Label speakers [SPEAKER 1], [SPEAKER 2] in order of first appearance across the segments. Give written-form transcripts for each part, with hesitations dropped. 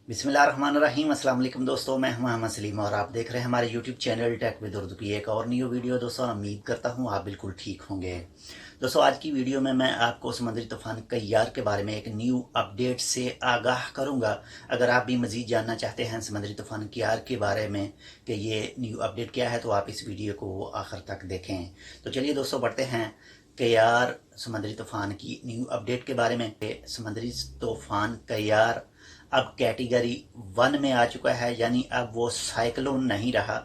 [SPEAKER 1] बिस्मिल्लाहिर्रहमानिर्रहीम। अस्सलाम वालेकुम दोस्तों, मैं हूं मोहम्मद सलीम और आप देख रहे हैं हमारे YouTube channel Tech with Urdu की एक और न्यू वीडियो। दोस्तों उम्मीद करता हूं आप बिल्कुल ठीक होंगे। दोस्तों आज की वीडियो में मैं आपको समुद्री तूफान कय्यार के बारे में एक न्यू अपडेट से आगाह करूंगा। अगर आप भी मज़ीद जानना चाहते हैं समुद्री तूफान क्यार के बारे में कि ये न्यू अपडेट क्या है तो आप इस वीडियो को आखिर तक देखें। तो चलिए दोस्तों बढ़ते हैं कय्यार समुद्री तूफान की न्यू अपडेट के बारे में। समुद्री तूफान कय्यार अब कैटेगरी 1 में आ चुका है, यानी अब वो साइक्लोन नहीं रहा।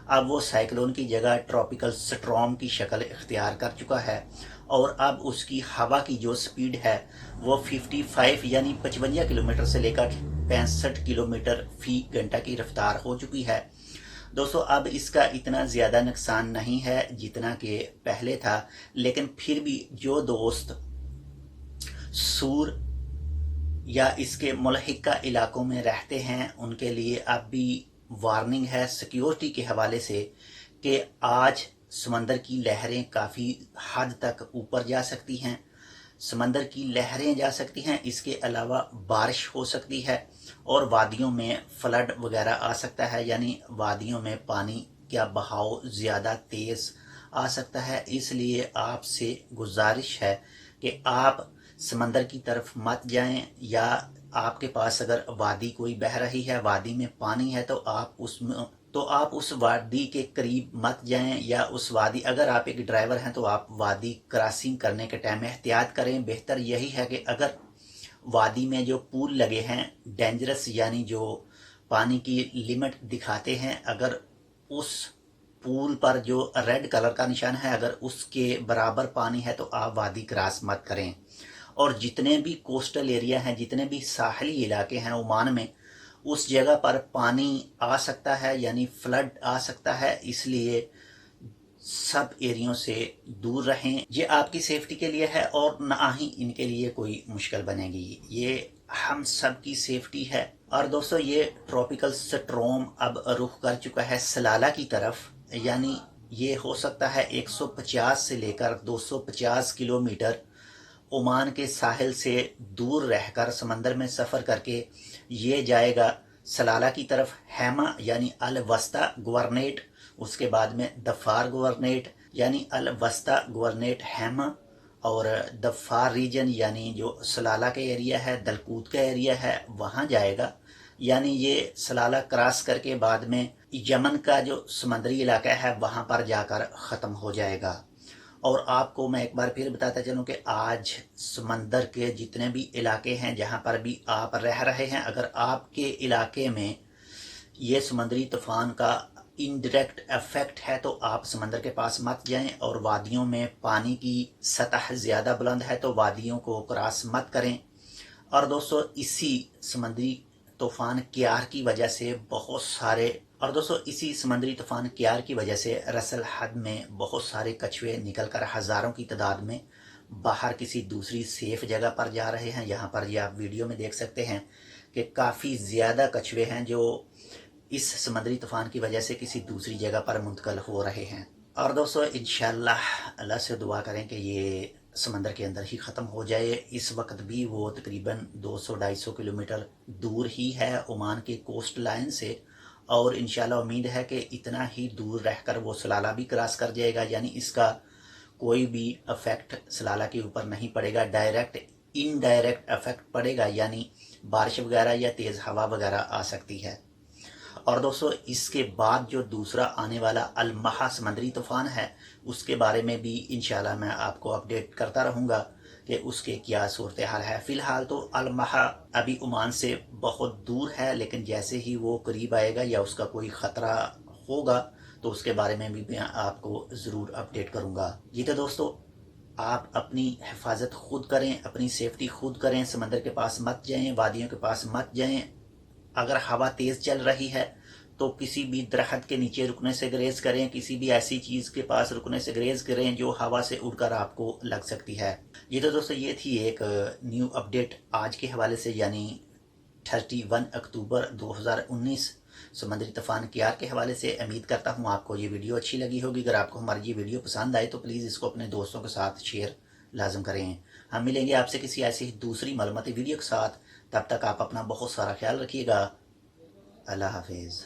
[SPEAKER 1] अब वो साइक्लोन की जगह ट्रॉपिकल स्ट्रॉम की शक्ल इख्तियार कर चुका है और अब उसकी हवा की जो स्पीड है वो 55 यानी 55 किलोमीटर से लेकर 65 किलोमीटर फी घंटा की रफ्तार हो चुकी है। दोस्तों अब इसका इतना ज़्यादा नुकसान नहीं है जितना कि पहले था, लेकिन फिर भी जो दोस्त सूर या इसके मुल्हिका इलाकों में रहते हैं उनके लिए अब भी वार्निंग है सिक्योरिटी के हवाले से कि आज समंदर की लहरें काफ़ी हद तक ऊपर जा सकती हैं। समंदर की लहरें जा सकती हैं, इसके अलावा बारिश हो सकती है और वादियों में फ्लड वगैरह आ सकता है, यानी वादियों में पानी का बहाव ज़्यादा तेज़ आ सकता है। इसलिए आपसे गुजारिश है कि आप समंदर की तरफ मत जाएं, या आपके पास अगर वादी कोई बह रही है, वादी में पानी है तो आप उस वादी के करीब मत जाएं, या उस वादी अगर आप एक ड्राइवर हैं तो आप वादी क्रॉसिंग करने के टाइम एहतियात करें। बेहतर यही है कि अगर वादी में जो पुल लगे हैं डेंजरस यानी जो पानी की लिमिट दिखाते हैं, अगर उस पुल पर जो रेड कलर का निशान है अगर उसके बराबर पानी है तो आप वादी क्रॉस मत करें। और जितने भी कोस्टल एरिया हैं, जितने भी साहली इलाके हैं ओमान में, उस जगह पर पानी आ सकता है यानी फ्लड आ सकता है। इसलिए सब एरियो से दूर रहें। ये आपकी सेफ्टी के लिए है और ना ही इनके लिए कोई मुश्किल बनेगी, ये हम सब की सेफ्टी है। और दोस्तों ये ट्रॉपिकल स्ट्रोम अब रुख कर चुका है सलाला की तरफ, यानी ये हो सकता है 150 से लेकर 250 किलोमीटर ओमान के साहिल से दूर रहकर समंदर में सफ़र करके ये जाएगा सलाला की तरफ, हैमा यानी अल वस्ता गवर्नेट, उसके बाद में दफार गवर्नेट यानी अल वस्ता गवर्नेट हैमा, और दफार रीजन यानी जो सलाला का एरिया है, दलकूत का एरिया है, वहाँ जाएगा। यानी ये सलाला क्रॉस करके बाद में यमन का जो समंदरी इलाका है वहाँ पर जाकर ख़त्म हो जाएगा। और आपको मैं एक बार फिर बताता चलूँ कि आज समंदर के जितने भी इलाके हैं जहाँ पर भी आप रह रहे हैं, अगर आपके इलाके में ये समुद्री तूफान का इनडायरेक्ट इफेक्ट है तो आप समंदर के पास मत जाएं, और वादियों में पानी की सतह ज़्यादा बुलंद है तो वादियों को क्रॉस मत करें। और दोस्तों इसी समुद्री तूफान क्यार की वजह से इसी समंदरी तूफान क्यार की वजह से रसल हद में बहुत सारे कछुए निकलकर हज़ारों की तादाद में बाहर किसी दूसरी सेफ जगह पर जा रहे हैं। यहाँ पर ये आप वीडियो में देख सकते हैं कि काफ़ी ज़्यादा कछुए हैं जो इस समंदरी तूफान की वजह से किसी दूसरी जगह पर मुंतकिल हो रहे हैं। और दोस्तों इंशाल्लाह अल्लाह से दुआ करें कि ये समंदर के अंदर ही ख़त्म हो जाए। इस वक्त भी वो तकरीबन 200-250 किलोमीटर दूर ही है ओमान के कोस्ट लाइन से, और इंशाल्लाह उम्मीद है कि इतना ही दूर रहकर वो सलाला भी क्रॉस कर जाएगा, यानी इसका कोई भी इफेक्ट सलाला के ऊपर नहीं पड़ेगा। डायरेक्ट इनडायरेक्ट इफेक्ट पड़ेगा, यानी बारिश वगैरह या तेज़ हवा वगैरह आ सकती है। और दोस्तों इसके बाद जो दूसरा आने वाला अलमहा समंदरी तूफान है उसके बारे में भी इंशाल्लाह मैं आपको अपडेट करता रहूँगा कि उसके क्या सूरत हाल है। फ़िलहाल तो अलमहा अभी ओमान से बहुत दूर है, लेकिन जैसे ही वो करीब आएगा या उसका कोई ख़तरा होगा तो उसके बारे में भी मैं आपको ज़रूर अपडेट करूँगा। जी तो दोस्तों आप अपनी हिफाजत खुद करें, अपनी सेफ्टी खुद करें, समंदर के पास मत जाएं, वादियों के पास मत जाएं। अगर हवा तेज़ चल रही है तो किसी भी दरख्त के नीचे रुकने से गुरेज करें, किसी भी ऐसी चीज़ के पास रुकने से गुरेज करें जो हवा से उड़कर आपको लग सकती है। ये तो दोस्तों ये थी एक न्यू अपडेट आज के हवाले से, यानी 31 अक्टूबर 2019 समंदरी तूफान क्यार के हवाले से। उम्मीद करता हूँ आपको ये वीडियो अच्छी लगी होगी। अगर आपको हमारी ये वीडियो पसंद आए तो प्लीज़ इसको अपने दोस्तों के साथ शेयर लाजम करें। हम मिलेंगे आपसे किसी ऐसी दूसरी मालूमाती वीडियो के साथ। तब तक आप अपना बहुत सारा ख्याल रखिएगा। अल्लाह हाफिज़।